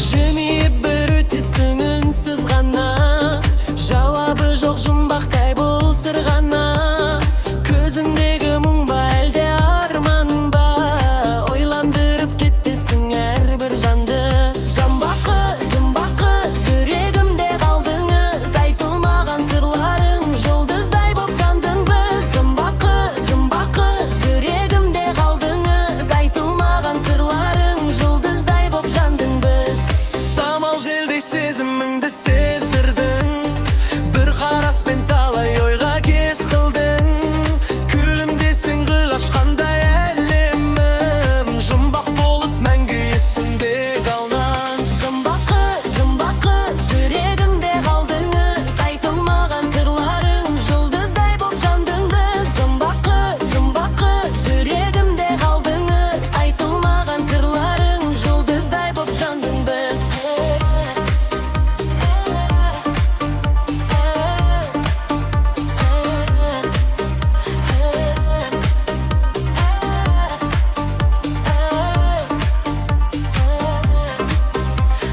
Жымиып бір өтесің үнсіз ғана, жауабы жоқ жұмбақтай бұл сыр ғана. Көзіңдегі мұң ба әлде арман ба, ойландырып кетесің әрбір жанды. Жамбақы, жұмбақы, жүрегімде қалдыңыз, айтылмаған сырларың, жұлдыздай боп жандың біз. Жұмбақы, жұмбақы, жүрегімде қалдыңыз, айтылмаған сырларың, жұлдыздай боп жандың біз. Самал желдей сезіміңді сездірдің, бір қараспен талай ойға кез қылдың. Күлімдесің гүл ашқандай әлемім, жұмбақ болып мәңгі есімде қалған. Жұмбақы, жұмбақы, жүрегімде қалдыңыз, айтылмаған сырларың, жұлдыздай боп жандың біз. Жұмбақы, жұмбақы, жүрегімде қалдыңыз, айтылмаған сырларың, жұлдыздай боп жандың біз.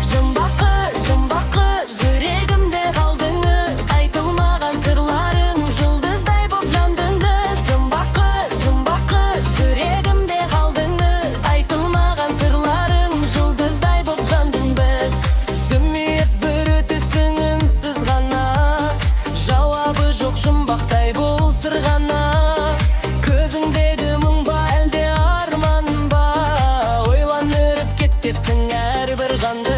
Жұмбақы, жұмбақы, жүрегімде қалдыңыз, айтылмаған сырларың, жұлдыздай боп жандыңыз. Жұмбақы, жұмбақы, жүрегімде қалдыңыз, айтылмаған сырларың, жұлдыздай боп жандың біз. Жымиып бір өтесің үнсіз ғана, жауабы жоқ жұмбақтай бұл сыр ғана. Көзіңдегі мұң ба әлде арман ба, ойландырып кетесің әрбір жанды.